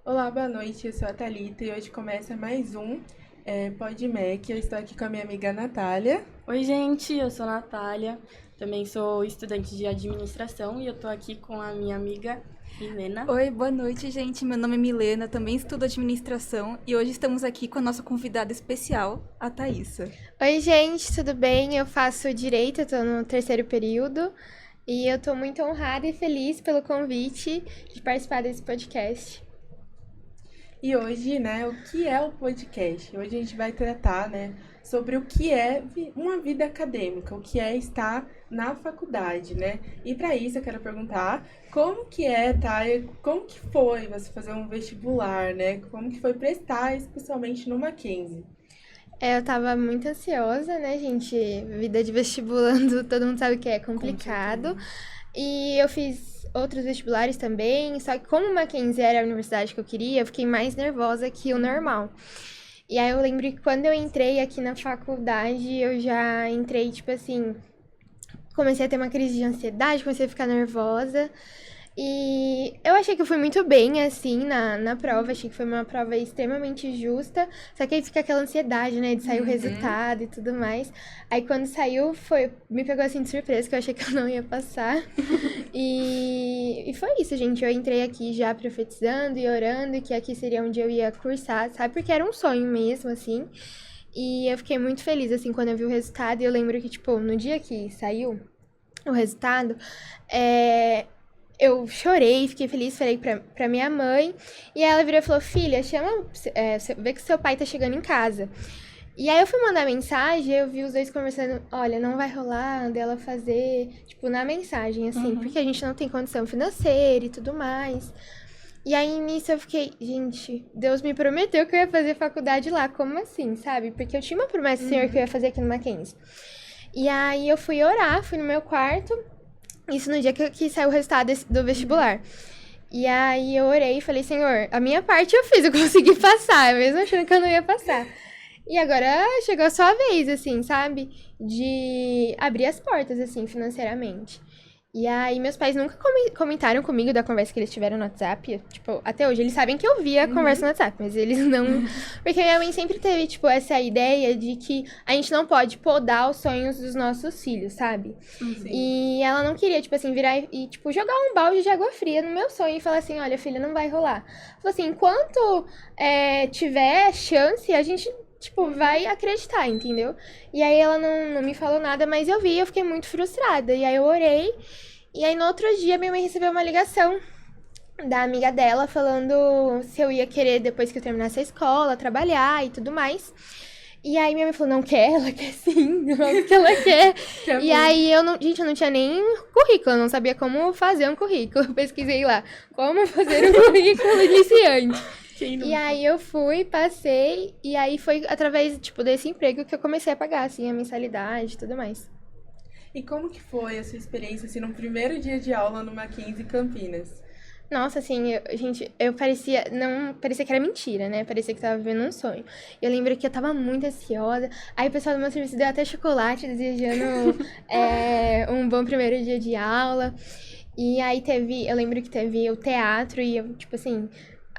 Olá, boa noite. Eu sou a Thalita e hoje começa mais um PodMec. Eu estou aqui com a minha amiga Natália. Oi, gente, eu sou a Natália, também sou estudante de administração e eu tô aqui com a minha amiga Milena. Oi, boa noite, gente. Meu nome é Milena, também estudo administração e hoje estamos aqui com a nossa convidada especial, a Thaísa. Oi, gente, tudo bem? Eu faço direito, eu tô no terceiro período e eu tô muito honrada e feliz pelo convite de participar desse podcast. E hoje, né, o que é o podcast? Hoje a gente vai tratar, né, sobre o que é uma vida acadêmica, o que é estar na faculdade, né? E para isso eu quero perguntar como que é, Thay, como que foi você fazer um vestibular, né? Como que foi prestar, especialmente no Mackenzie? Eu tava muito ansiosa, né, gente? Vida de vestibulando, todo mundo sabe que é complicado. E eu fiz outros vestibulares também, só que como o Mackenzie era a universidade que eu queria, eu fiquei mais nervosa que o normal. E aí eu lembro que quando eu entrei aqui na faculdade, eu já entrei, tipo assim, comecei a ter uma crise de ansiedade, comecei a ficar nervosa. E eu achei que eu fui muito bem, assim, na prova. Achei que foi uma prova extremamente justa. Só que aí fica aquela ansiedade, né? De sair o resultado e tudo mais. Aí quando saiu, me pegou assim de surpresa, que eu achei que eu não ia passar. E foi isso, gente. Eu entrei aqui já profetizando e orando que aqui seria onde eu ia cursar, sabe? Porque era um sonho mesmo, assim. E eu fiquei muito feliz, assim, quando eu vi o resultado. E eu lembro que, tipo, no dia que saiu o resultado, eu chorei, fiquei feliz, falei pra minha mãe. E ela virou e falou, filha, vê que seu pai tá chegando em casa. E aí eu fui mandar mensagem, eu vi os dois conversando, olha, não vai rolar dela fazer, tipo, na mensagem, assim, porque a gente não tem condição financeira e tudo mais. E aí, nisso, eu fiquei, gente, Deus me prometeu que eu ia fazer faculdade lá, como assim, sabe? Porque eu tinha uma promessa do Senhor que eu ia fazer aqui no Mackenzie. E aí, eu fui orar, fui no meu quarto, isso no dia que saiu o resultado do vestibular. E aí, eu orei e falei, Senhor, a minha parte eu fiz, eu consegui passar, mesmo achando que eu não ia passar. E agora chegou a sua vez, assim, sabe? De abrir as portas, assim, financeiramente. E aí, meus pais nunca comentaram comigo da conversa que eles tiveram no WhatsApp. Tipo, até hoje, eles sabem que eu vi a conversa no WhatsApp, mas eles não... Porque minha mãe sempre teve, tipo, essa ideia de que a gente não pode podar os sonhos dos nossos filhos, sabe? Sim. E ela não queria, tipo assim, virar e, tipo, jogar um balde de água fria no meu sonho e falar assim, olha, filha, não vai rolar. Falou assim, enquanto tiver chance, a gente... Tipo, vai acreditar, entendeu? E aí ela não me falou nada, mas eu vi, eu fiquei muito frustrada. E aí eu orei, e aí no outro dia minha mãe recebeu uma ligação da amiga dela falando se eu ia querer, depois que eu terminasse a escola, trabalhar e tudo mais. E aí minha mãe falou, não quer? Ela quer sim, óbvio que ela quer. E aí eu não tinha nem currículo, eu não sabia como fazer um currículo. Eu pesquisei lá, como fazer um currículo iniciante. E aí eu fui, passei, e aí foi através, tipo, desse emprego que eu comecei a pagar, assim, a mensalidade e tudo mais. E como que foi a sua experiência, assim, no primeiro dia de aula no Mackenzie Campinas? Nossa, assim, eu parecia, não, parecia que era mentira, né? Parecia que tava vivendo um sonho. Eu lembro que eu tava muito ansiosa, aí o pessoal do meu serviço deu até chocolate, desejando um bom primeiro dia de aula. E aí eu lembro que teve o teatro, e eu, tipo assim...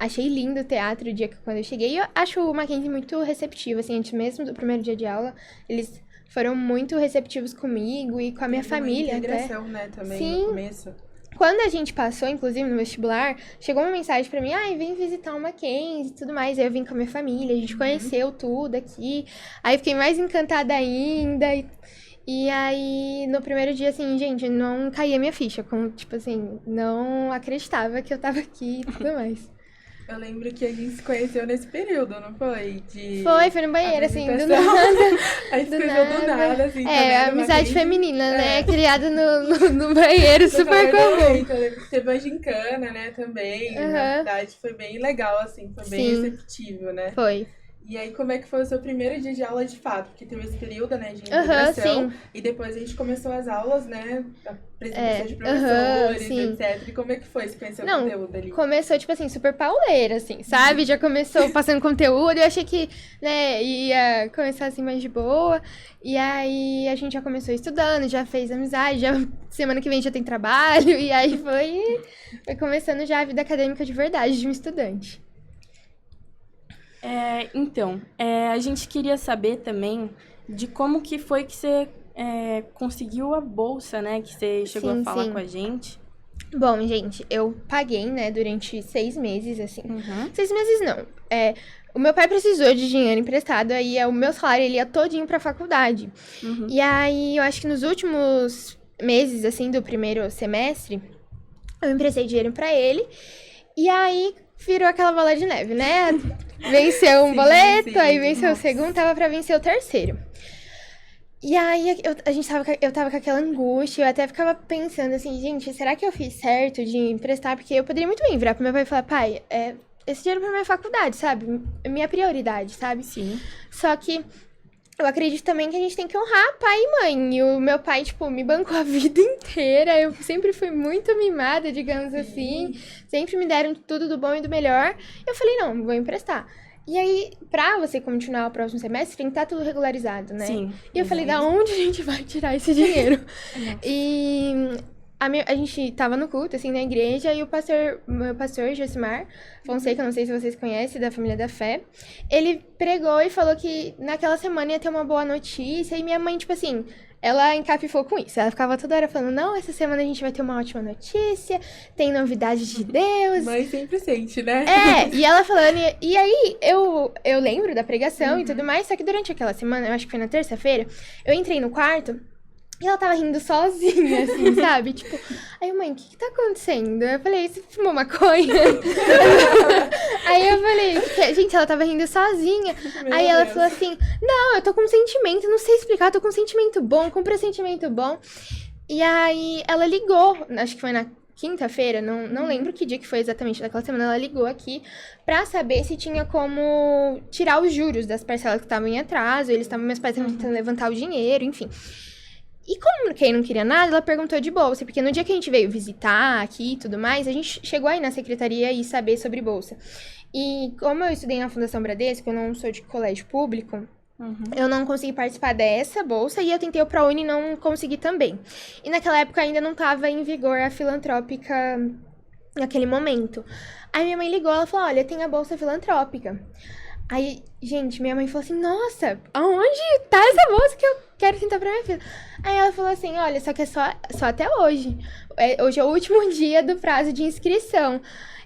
Achei lindo o teatro o dia quando eu cheguei. E eu acho o Mackenzie muito receptivo, assim, antes mesmo do primeiro dia de aula. Eles foram muito receptivos comigo e com a minha família. Uma integração, né, também Sim. no começo. Quando a gente passou, inclusive, no vestibular, chegou uma mensagem pra mim, vem visitar o Mackenzie e tudo mais. Aí eu vim com a minha família, a gente conheceu tudo aqui. Aí eu fiquei mais encantada ainda. E aí, no primeiro dia, assim, gente, não caía minha ficha. Tipo assim, não acreditava que eu tava aqui e tudo mais. Eu lembro que a gente se conheceu nesse período, não foi? Foi no banheiro, assim, do nada. A gente se conheceu do nada, assim. Amizade feminina, né? Criada no banheiro, super comum. Eu lembro que teve uma gincana, né, também. Na verdade, foi bem legal, assim, foi bem receptível, né? Foi. E aí, como é que foi o seu primeiro dia de aula de fato? Porque teve esse período, né, de integração. E depois a gente começou as aulas, né, a apresentação de professores, etc. E como é que foi? Você conheceu o conteúdo ali? Começou, tipo assim, super pauleira, assim, sabe? Já começou passando conteúdo. Eu achei que, né, ia começar assim mais de boa. E aí a gente já começou estudando, já fez amizade, já semana que vem já tem trabalho. E aí foi começando já a vida acadêmica de verdade de um estudante. A gente queria saber também de como que foi que você conseguiu a bolsa, né? Que você chegou Sim, a falar sim. com a gente. Bom, gente, eu paguei, né, durante 6 meses, assim. Uhum. 6 meses não. O meu pai precisou de dinheiro emprestado, aí o meu salário ele ia todinho pra faculdade. Uhum. E aí, eu acho que nos últimos meses, assim, do primeiro semestre, eu emprestei dinheiro pra ele. E aí, virou aquela bola de neve, né? Venceu um Sim, boleto, sim. aí venceu o Nossa. segundo, tava pra vencer o terceiro. E aí, eu tava com aquela angústia, eu até ficava pensando assim, gente, será que eu fiz certo de emprestar? Porque eu poderia muito bem virar pro meu pai e falar, pai, esse dinheiro é pra minha faculdade, sabe? É minha prioridade, sabe? Sim. Só que eu acredito também que a gente tem que honrar pai e mãe. E o meu pai, tipo, me bancou a vida inteira. Eu sempre fui muito mimada, digamos assim. Sempre me deram tudo do bom e do melhor. Eu falei, não, vou emprestar. E aí, pra você continuar o próximo semestre, tem que estar tudo regularizado, né? Sim. E eu falei, da onde a gente vai tirar esse dinheiro? E a gente tava no culto, assim, na igreja, e meu pastor, Josimar Fonseca, não sei se vocês conhecem, da Família da Fé, ele pregou e falou que naquela semana ia ter uma boa notícia, e minha mãe, tipo assim, ela encapifou com isso. Ela ficava toda hora falando, não, essa semana a gente vai ter uma ótima notícia, tem novidades de Deus. Mãe sempre sente, né? E ela falando, e aí eu lembro da pregação e tudo mais, só que durante aquela semana, eu acho que foi na terça-feira, eu entrei no quarto e ela tava rindo sozinha, assim, sabe? Tipo, aí, mãe, o que tá acontecendo? Eu falei, você fumou maconha? Aí eu falei, gente, ela tava rindo sozinha. Meu Aí ela Deus. falou assim, não, eu tô com um sentimento, não sei explicar, eu tô com um sentimento bom, com um pressentimento bom. E aí ela ligou, acho que foi na quinta-feira, não lembro que dia que foi exatamente daquela semana, ela ligou aqui pra saber se tinha como tirar os juros das parcelas que estavam em atraso, meus pais estavam tentando levantar o dinheiro, enfim. E como quem não queria nada, ela perguntou de bolsa, porque no dia que a gente veio visitar aqui e tudo mais, a gente chegou aí na secretaria e saber sobre bolsa. E como eu estudei na Fundação Bradesco, eu não sou de colégio público, eu não consegui participar dessa bolsa e eu tentei o ProUni e não consegui também. E naquela época ainda não estava em vigor a filantrópica naquele momento. Aí minha mãe ligou, ela falou, olha, tem a bolsa filantrópica. Aí, gente, minha mãe falou assim, nossa, aonde tá essa bolsa que eu quero tentar pra minha filha? Aí ela falou assim, olha, só que é só até hoje. Hoje é o último dia do prazo de inscrição.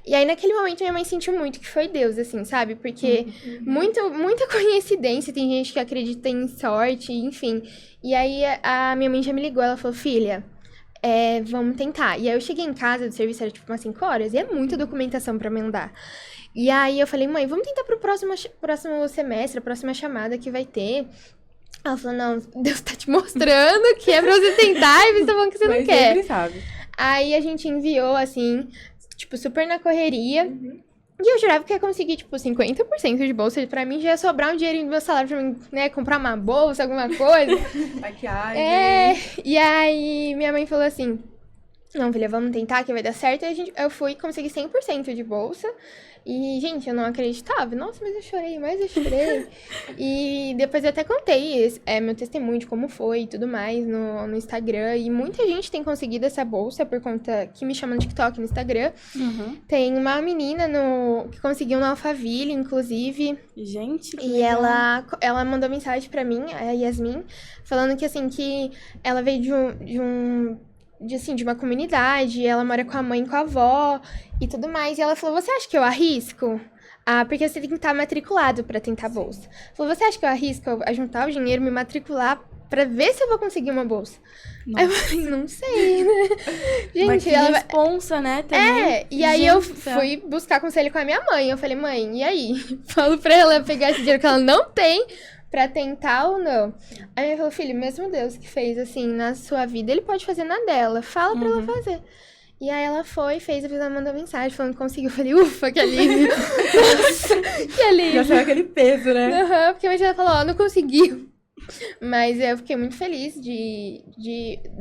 E aí, naquele momento, minha mãe sentiu muito que foi Deus, assim, sabe? Porque muita coincidência, tem gente que acredita em sorte, enfim. E aí, a minha mãe já me ligou, ela falou, filha, vamos tentar. E aí, eu cheguei em casa do serviço, era tipo umas 5 horas, e é muita documentação pra mandar. E aí, eu falei, mãe, vamos tentar pro próximo semestre, a próxima chamada que vai ter. Ela falou, não, Deus tá te mostrando que é pra você tentar e você tá falando que você não Mãe quer. sempre sabe. Aí, a gente enviou, assim, tipo, super na correria. E eu jurava que ia conseguir, tipo, 50% de bolsa. Pra mim, já ia sobrar um dinheirinho do meu salário pra mim, né, comprar uma bolsa, alguma coisa. Maquiagem. E aí, minha mãe falou assim, não, filha, vamos tentar que vai dar certo. E eu fui e consegui 100% de bolsa. E, gente, eu não acreditava. Nossa, mas eu chorei. E depois eu até contei meu testemunho de como foi e tudo mais no Instagram. E muita gente tem conseguido essa bolsa por conta que me chama no TikTok, no Instagram. Tem uma menina que conseguiu no Alphaville, inclusive. Gente, que E legal. ela mandou mensagem pra mim, a Yasmin, falando que, assim, que ela veio de uma comunidade, ela mora com a mãe e com a avó e tudo mais. E ela falou, você acha que eu arrisco? Porque você tem que estar matriculado pra tentar a bolsa. Falou, você acha que eu arrisco a juntar o dinheiro, me matricular pra ver se eu vou conseguir uma bolsa? Aí eu falei, não sei, né? Mas Gente, que ela... responsa, né, também. E aí Gente eu do céu. fui buscar conselho com a minha mãe. Eu falei, mãe, e aí? Falo pra ela pegar esse dinheiro que ela não tem pra tentar ou não. Aí ela falou, filho, mesmo Deus que fez assim na sua vida, ele pode fazer na dela. Fala pra ela fazer. E aí ela fez, depois ela mandou mensagem falando que conseguiu. Eu falei, ufa, que alívio. Nossa, que alívio. Já saiu aquele peso, né? Porque hoje ela falou, não conseguiu. Mas eu fiquei muito feliz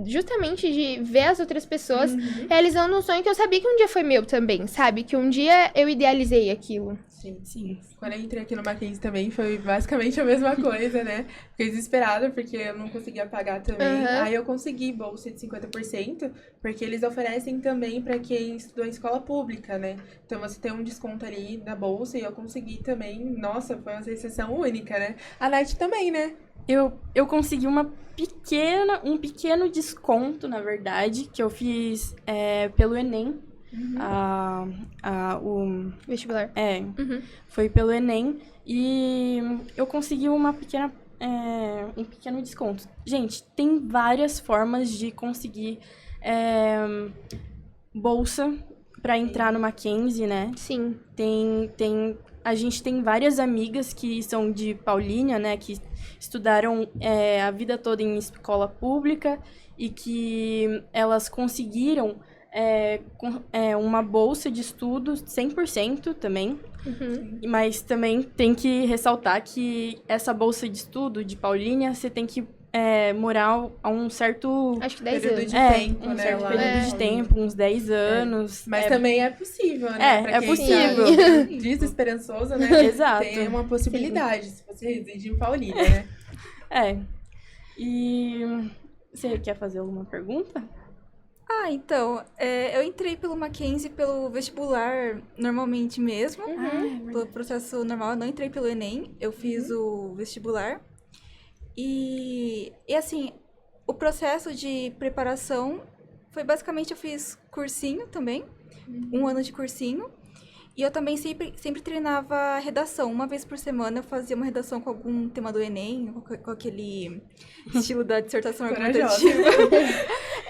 justamente de ver as outras pessoas realizando um sonho que eu sabia que um dia foi meu também, sabe? Que um dia eu idealizei aquilo. Sim. Quando eu entrei aqui no Mackenzie também foi basicamente a mesma coisa, né? Fiquei desesperada porque eu não conseguia pagar também. Aí eu consegui bolsa de 50%, porque eles oferecem também pra quem estudou em escola pública, né? Então você tem um desconto ali da bolsa e eu consegui também. Nossa, foi uma sensação única, né? A Nath também, né? Eu consegui um pequeno desconto, na verdade, que eu fiz pelo Enem. O Vestibular. Foi pelo Enem e eu consegui um pequeno desconto. Gente, tem várias formas de conseguir bolsa para entrar no Mackenzie, né? Sim. A gente tem várias amigas que são de Paulínia, né? Que estudaram a vida toda em escola pública e que elas conseguiram uma bolsa de estudos 100% também. Mas também tem que ressaltar que essa bolsa de estudo de Paulínia, você tem que morar a um certo... Acho que 10 período anos. de tempo, um né? certo lá período de tempo, uns 10 anos. Mas também é possível, né? Pra quem possível. tá desesperançoso, né? Exato. Tem uma possibilidade, se você reside em Paulínia, né? E você quer fazer alguma pergunta? Então, eu entrei pelo Mackenzie pelo vestibular normalmente mesmo, pelo processo normal, eu não entrei pelo Enem, eu fiz o vestibular. E assim, o processo de preparação foi basicamente, eu fiz cursinho também, 1 ano de cursinho. E eu também sempre treinava redação. Uma vez por semana eu fazia uma redação com algum tema do Enem, com aquele estilo da dissertação argumentativa.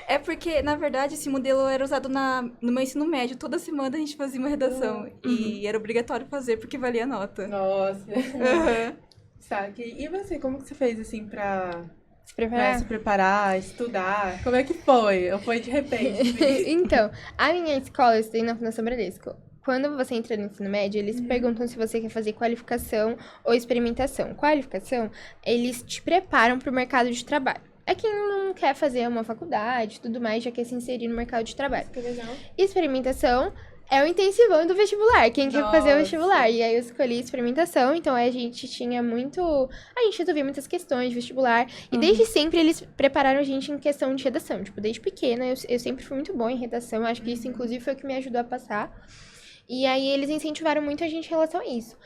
É porque, na verdade, esse modelo era usado no meu ensino médio. Toda semana a gente fazia uma redação. E era obrigatório fazer porque valia a nota. Nossa. Sabe? E você, como que você fez, assim, pra se preparar, estudar? Como é que foi? Ou foi de repente? Então, a minha escola, eu estudei na Fundação Bradesco. Quando você entra no ensino médio, eles perguntam se você quer fazer qualificação ou experimentação. Qualificação, eles te preparam para o mercado de trabalho. É quem não quer fazer uma faculdade e tudo mais, já quer se inserir no mercado de trabalho. Que legal. Experimentação é o intensivão do vestibular, quem quer fazer o vestibular. E aí eu escolhi experimentação, então a gente tinha muito... A gente resolvia muitas questões de vestibular. E desde sempre eles prepararam a gente em questão de redação. Tipo, desde pequena eu sempre fui muito boa em redação. Acho que isso, inclusive, foi o que me ajudou a passar. E aí eles incentivaram muito a gente em relação a isso.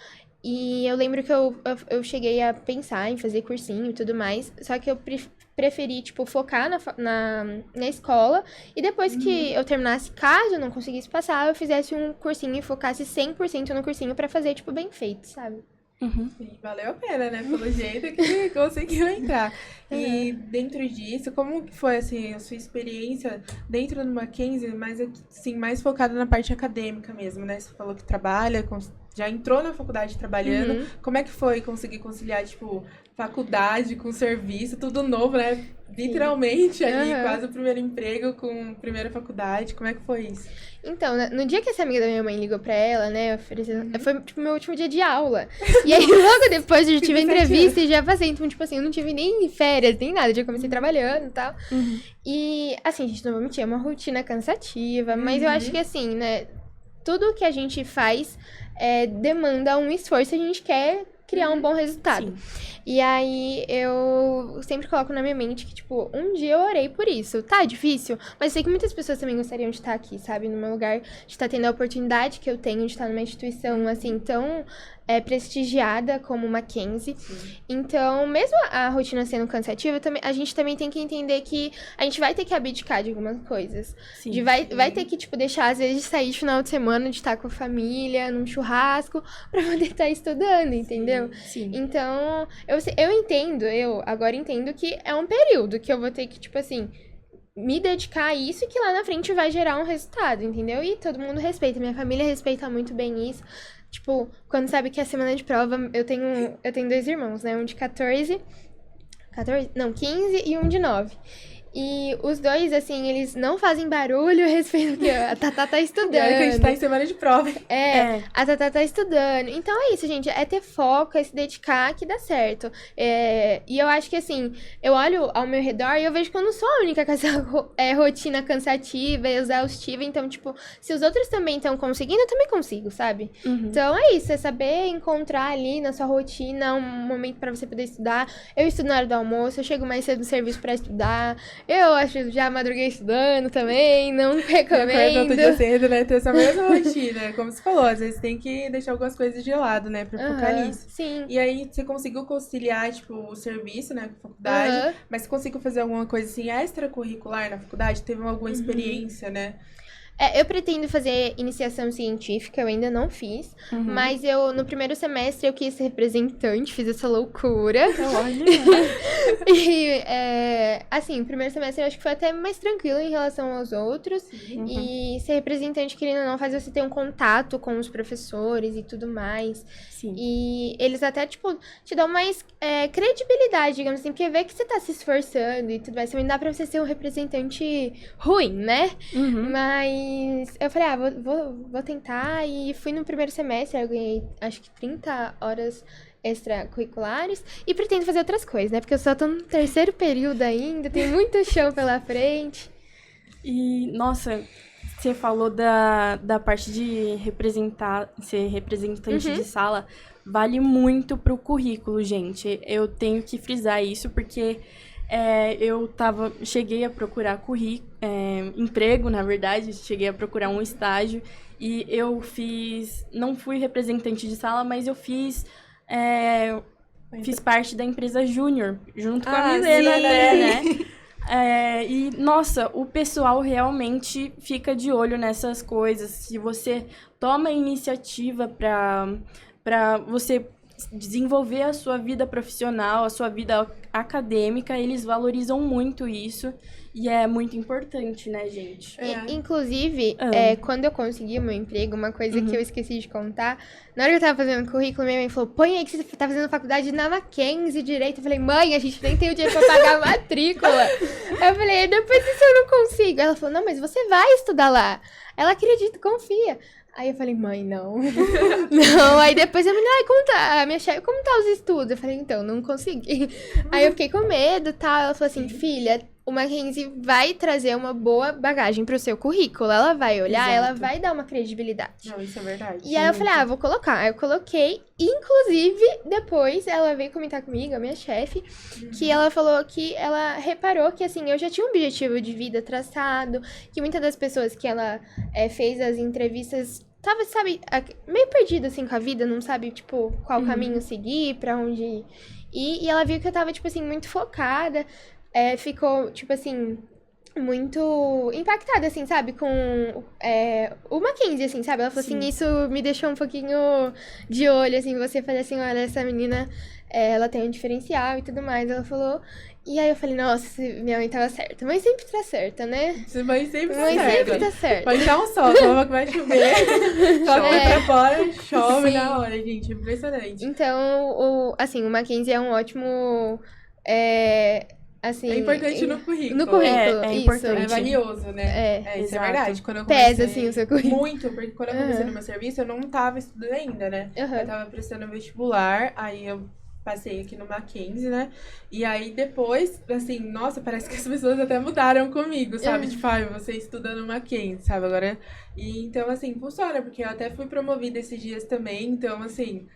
E eu lembro que eu cheguei a pensar em fazer cursinho e tudo mais, só que eu preferi, tipo, focar na escola, e depois que eu terminasse, caso eu não conseguisse passar, eu fizesse um cursinho e focasse 100% no cursinho pra fazer, tipo, bem feito, sabe? Sim, valeu a pena, né? Pelo jeito que conseguiu entrar. E dentro disso, como que foi, assim, a sua experiência dentro do Mackenzie, mas, assim, mais focada na parte acadêmica mesmo, né? Você falou que trabalha, já entrou na faculdade trabalhando. Como é que foi conseguir conciliar, tipo, faculdade com serviço, tudo novo, né? Literalmente ali, quase o primeiro emprego com a primeira faculdade. Como é que foi isso? Então, no dia que essa amiga da minha mãe ligou pra ela, né, foi, tipo, meu último dia de aula. E aí, logo depois, eu já tive entrevista e já passei. Então, tipo assim, eu não tive nem férias, nem nada. Já comecei trabalhando e tal. E, assim, gente, não vou mentir, é uma rotina cansativa. Mas eu acho que, assim, né, tudo que a gente faz demanda um esforço. A gente quer criar um bom resultado. Sim. E aí, eu sempre coloco na minha mente que, tipo, um dia eu orei por isso. Tá difícil, mas sei que muitas pessoas também gostariam de estar aqui, sabe? No meu lugar, de estar tendo a oportunidade que eu tenho de estar numa instituição, assim, tão prestigiada como o Mackenzie. Sim. Então, mesmo a rotina sendo cansativa, a gente também tem que entender que a gente vai ter que abdicar de algumas coisas. Sim, vai ter que, tipo, deixar, às vezes, de sair de final de semana, de estar com a família, num churrasco, pra poder estar estudando, entendeu? Sim. Então, eu agora entendo que é um período que eu vou ter que, tipo assim, me dedicar a isso e que lá na frente vai gerar um resultado, entendeu? E todo mundo respeita, minha família respeita muito bem isso. Tipo, quando sabe que é semana de prova, eu tenho 2 irmãos, né? Um de 15 e um de 9. E os dois, assim, eles não fazem barulho a respeito do que a Tatá tá estudando. E olha que a gente tá em semana de prova. A Tatá tá estudando. Então é isso, gente. É ter foco, é se dedicar que dá certo. E eu acho que, assim, eu olho ao meu redor e eu vejo que eu não sou a única com essa rotina cansativa e exaustiva. Então, tipo, se os outros também estão conseguindo, eu também consigo, sabe? Então é isso, é saber encontrar ali na sua rotina um momento pra você poder estudar. Eu estudo na hora do almoço, eu chego mais cedo no serviço pra estudar. Eu acho já madruguei estudando também, não recomendo. Outro dia cedo, né? Ter essa mesma rotina. Como você falou, às vezes tem que deixar algumas coisas de lado, né? Pra focar nisso. Sim. E aí, você conseguiu conciliar, tipo, o serviço, né? Com a faculdade. Mas você conseguiu fazer alguma coisa, assim, extracurricular na faculdade? Teve alguma experiência, né? Eu pretendo fazer iniciação científica, eu ainda não fiz. Mas no primeiro semestre, eu quis ser representante, fiz essa loucura. E, assim, o primeiro semestre eu acho que foi até mais tranquilo em relação aos outros. E ser representante, querendo ou não, faz você ter um contato com os professores e tudo mais. Sim. E eles até, tipo, te dão mais credibilidade, digamos assim, porque vê que você tá se esforçando e tudo mais. Também dá pra você ser um representante ruim, né? Mas eu falei, vou tentar. E fui no primeiro semestre, eu ganhei acho que 30 horas extracurriculares. E pretendo fazer outras coisas, né? Porque eu só tô no terceiro período ainda, tem muito chão pela frente. E, nossa, você falou da parte de ser representante de sala. Vale muito pro currículo, gente. Eu tenho que frisar isso, porque eu cheguei a procurar emprego, na verdade, cheguei a procurar um estágio e eu não fui representante de sala, mas eu fiz parte da empresa Júnior, junto com a Milena, né? E, nossa, o pessoal realmente fica de olho nessas coisas. Se você toma a iniciativa para você desenvolver a sua vida profissional, a sua vida acadêmica, eles valorizam muito isso e é muito importante, né, gente? Inclusive, quando eu consegui o meu emprego, uma coisa que eu esqueci de contar, na hora que eu tava fazendo o currículo, minha mãe falou, põe aí que você tá fazendo faculdade na Mackenzie Direito. Eu falei, mãe, a gente nem tem o dinheiro pra pagar a matrícula. Eu falei, depois disso eu não consigo. Ela falou, não, mas você vai estudar lá. Ela acredita, confia. Aí eu falei, mãe, não. Não, aí depois a minha chefe, como tá os estudos? Eu falei, então, não consegui. Aí eu fiquei com medo e tal. Ela falou assim, filha, o Mackenzie vai trazer uma boa bagagem pro seu currículo. Ela vai olhar, ela vai dar uma credibilidade. Não, isso é verdade. E aí eu falei, vou colocar. Aí eu coloquei. Inclusive, depois ela veio comentar comigo, a minha chefe, que ela falou que ela reparou que, assim, eu já tinha um objetivo de vida traçado, que muitas das pessoas que ela fez as entrevistas tava, sabe, meio perdida, assim, com a vida, não sabe, tipo, qual caminho seguir, pra onde ir. E ela viu que eu tava, tipo assim, muito focada, ficou, tipo assim, muito impactada, assim, sabe, com o Mackenzie, assim, sabe? Ela falou assim, isso me deixou um pouquinho de olho, assim, você fazer assim, olha, essa menina, ela tem um diferencial e tudo mais. Ela falou, e aí eu falei, nossa, minha mãe tava certa. Mãe sempre tá certa, né? Mãe sempre tá certa. Pode dar um sol, fala que vai chover, toca pra fora, chove na hora, gente, impressionante. Então, assim, o Mackenzie é um ótimo... assim, é importante no currículo. No currículo, é isso. importante. É valioso, né? Isso é verdade. Quando eu pesa, assim, o seu currículo. Muito, porque quando eu comecei no meu serviço, eu não tava estudando ainda, né? Eu tava prestando vestibular, aí eu passei aqui no Mackenzie, né? E aí depois, assim, nossa, parece que as pessoas até mudaram comigo, sabe? Tipo, você estuda no Mackenzie, sabe? Agora... E então, assim, funciona, porque eu até fui promovida esses dias também, então, assim...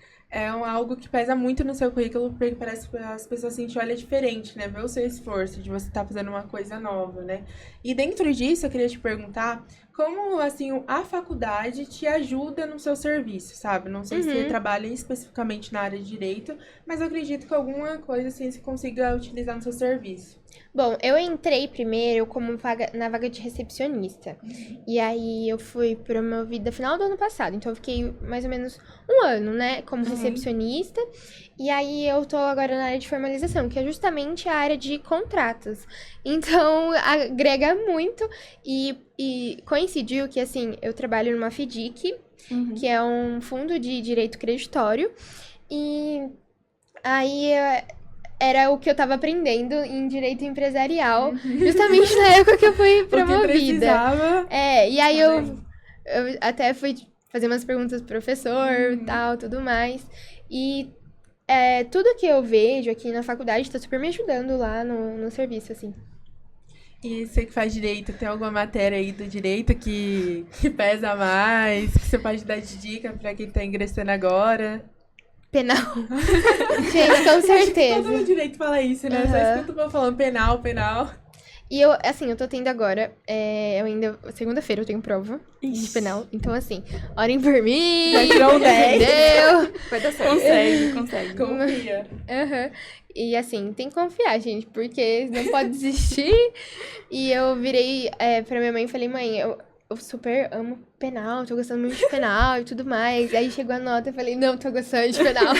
algo que pesa muito no seu currículo, porque parece que as pessoas assim, te olham diferente, né? Vê o seu esforço de você estar fazendo uma coisa nova, né? E dentro disso, eu queria te perguntar como, assim, a faculdade te ajuda no seu serviço, sabe? Não sei se você trabalha especificamente na área de direito, mas eu acredito que alguma coisa, assim, você consiga utilizar no seu serviço. Bom, eu entrei primeiro como na vaga de recepcionista. E aí eu fui promovida no final do ano passado. Então eu fiquei mais ou menos um ano, né, como recepcionista. E aí eu tô agora na área de formalização, que é justamente a área de contratos. Então agrega muito. E coincidiu que, assim, eu trabalho numa FDIC, que é um fundo de direito creditório. E aí... era o que eu tava aprendendo em direito empresarial, justamente na época que eu fui O que promovida. precisava. E aí Tá eu até fui fazer umas perguntas pro professor, tal, tudo mais. E tudo que eu vejo aqui na faculdade tá super me ajudando lá no serviço, assim. E você que faz direito, tem alguma matéria aí do direito que pesa mais, que você pode dar de dica pra quem tá ingressando agora? Penal. Gente, com certeza. Todo direito fala isso, né? Só escuto o povo falando penal. E eu, assim, eu tô tendo agora, eu ainda, segunda-feira eu tenho prova de penal, então assim, orem por mim, Vai tirar um 10. entendeu? Vai dar certo. Consegue. Confia. Aham. E assim, tem que confiar, gente, porque não pode desistir. E eu virei pra minha mãe e falei, mãe, eu super amo penal, tô gostando muito de penal e tudo mais. Aí chegou a nota e falei, não tô gostando de penal,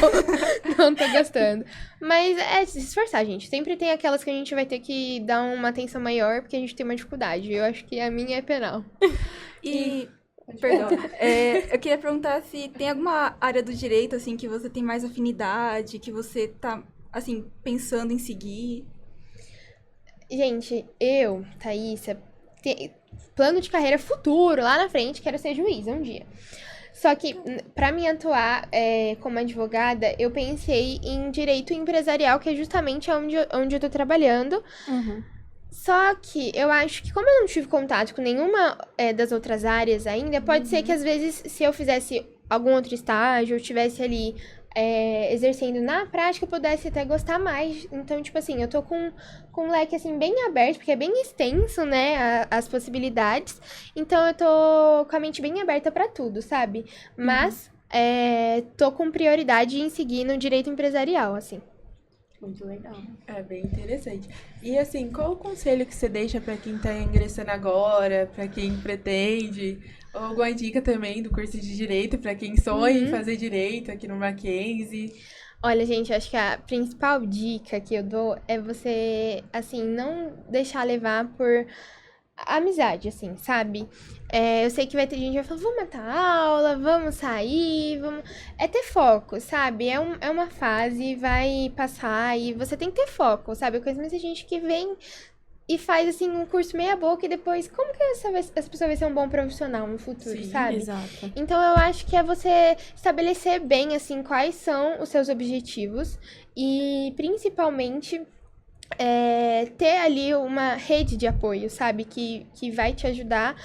não tô gostando. Mas é se esforçar, gente. Sempre tem aquelas que a gente vai ter que dar uma atenção maior, porque a gente tem uma dificuldade. Eu acho que a minha é penal. Perdão, eu queria perguntar se tem alguma área do direito, assim, que você tem mais afinidade, que você tá, assim, pensando em seguir. Gente, eu, Thaísa, plano de carreira futuro, lá na frente, quero ser juiz um dia. Só que, pra mim atuar como advogada, eu pensei em direito empresarial, que é justamente onde eu tô trabalhando. Só que eu acho que, como eu não tive contato com nenhuma das outras áreas ainda, pode ser que às vezes, se eu fizesse algum outro estágio, eu estivesse ali exercendo na prática, eu pudesse até gostar mais. Então, tipo assim, eu tô com um leque, assim, bem aberto, porque é bem extenso, né, as possibilidades. Então, eu tô com a mente bem aberta pra tudo, sabe? Mas, tô com prioridade em seguir no direito empresarial, assim. Muito legal. É bem interessante. E assim, qual o conselho que você deixa pra quem tá ingressando agora, pra quem pretende? Ou alguma dica também do curso de Direito pra quem sonha em fazer Direito aqui no Mackenzie? Olha, gente, acho que a principal dica que eu dou é você, assim, não deixar levar por amizade, assim, sabe? Eu sei que vai ter gente que vai falar, vamos matar aula, vamos sair, vamos... É ter foco, sabe? É uma fase, vai passar e você tem que ter foco, sabe? Eu conheço muita gente que vem e faz, assim, um curso meia boca e depois, como que essa pessoa vai ser um bom profissional no futuro, Sim, sabe? Exato. Então, eu acho que é você estabelecer bem, assim, quais são os seus objetivos e, principalmente, ter ali uma rede de apoio, sabe? Que vai te ajudar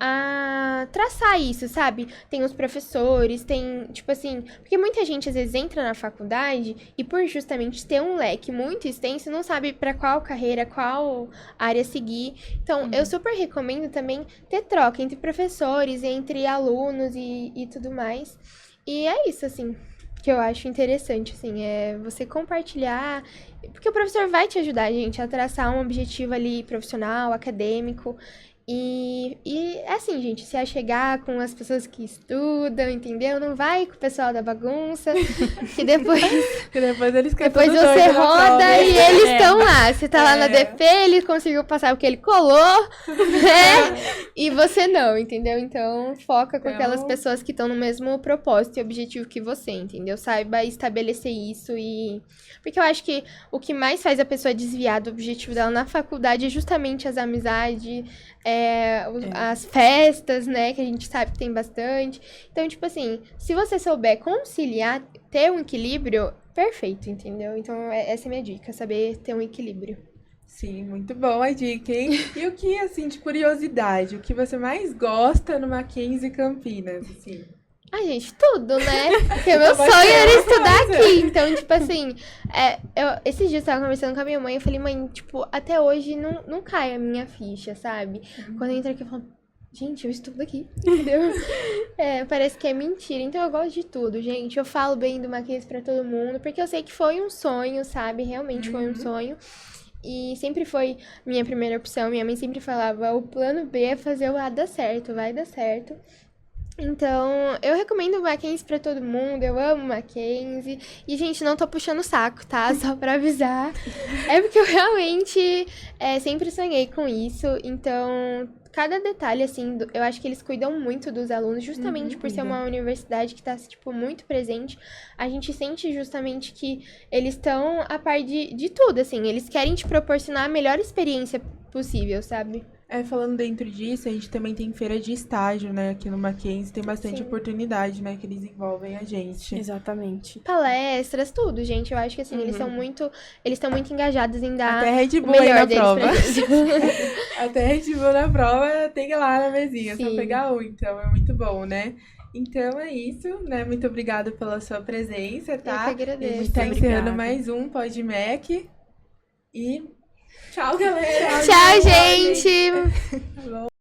a traçar isso, sabe? Tem os professores, tem, tipo assim... Porque muita gente, às vezes, entra na faculdade e por justamente ter um leque muito extenso, não sabe pra qual carreira, qual área seguir. Então, eu super recomendo também ter troca entre professores, entre alunos e tudo mais. E é isso, assim, que eu acho interessante, assim, é você compartilhar, porque o professor vai te ajudar, gente, a traçar um objetivo ali profissional, acadêmico, e é assim, gente, se achegar com as pessoas que estudam, entendeu? Não vai com o pessoal da bagunça, que depois Porque depois eles ficam depois tudo você doido na roda prova. e eles estão lá. Você tá lá na DP, ele conseguiu passar o que ele colou, né? E você não, entendeu? Então, foca com aquelas pessoas que estão no mesmo propósito e objetivo que você, entendeu? Saiba estabelecer isso e... Porque eu acho que o que mais faz a pessoa desviar do objetivo dela na faculdade é justamente as amizades, as festas, né? Que a gente sabe que tem bastante. Então, tipo assim, se você souber conciliar, ter um equilíbrio, perfeito, entendeu? Então, essa é a minha dica, saber ter um equilíbrio. Sim, muito bom a dica, hein? E o que, assim, de curiosidade, o que você mais gosta no Mackenzie Campinas, assim? Ai, gente, tudo, né? Porque meu Vai sonho ser era uma estudar coisa. aqui. Então, tipo assim, esses dias eu tava conversando com a minha mãe, eu falei, mãe, tipo, até hoje não cai a minha ficha, sabe? Quando eu entro aqui, eu falo, gente, eu estudo aqui, entendeu? Parece que é mentira. Então, eu gosto de tudo, gente. Eu falo bem do Mackenzie pra todo mundo, porque eu sei que foi um sonho, sabe? Realmente foi um sonho. E sempre foi minha primeira opção. Minha mãe sempre falava, o plano B é fazer o A dar certo, vai dar certo. Então, eu recomendo o Mackenzie pra todo mundo, eu amo o Mackenzie. E, gente, não tô puxando o saco, tá? Só pra avisar. É porque eu realmente sempre sonhei com isso. Então, cada detalhe, assim, eu acho que eles cuidam muito dos alunos, justamente por ser cuidam. uma universidade que tá, tipo, muito presente. A gente sente justamente que eles estão a par de tudo, assim. Eles querem te proporcionar a melhor experiência possível, sabe? Falando dentro disso, a gente também tem feira de estágio, né? Aqui no Mackenzie tem bastante Sim. oportunidade, né? Que eles envolvem a gente. Exatamente. Palestras, tudo, gente. Eu acho que, assim, eles estão muito engajados em dar Até Red o Bull aí melhor na deles prova. pra gente. Até Red Bull na prova tem lá na mesinha, só Sim. pegar um, então é muito bom, né? Então é isso, né? Muito obrigada pela sua presença, tá? Eu que agradeço. A gente tá Muito encerrando obrigada. mais um PodMac. E tchau, galera! Tchau, gente!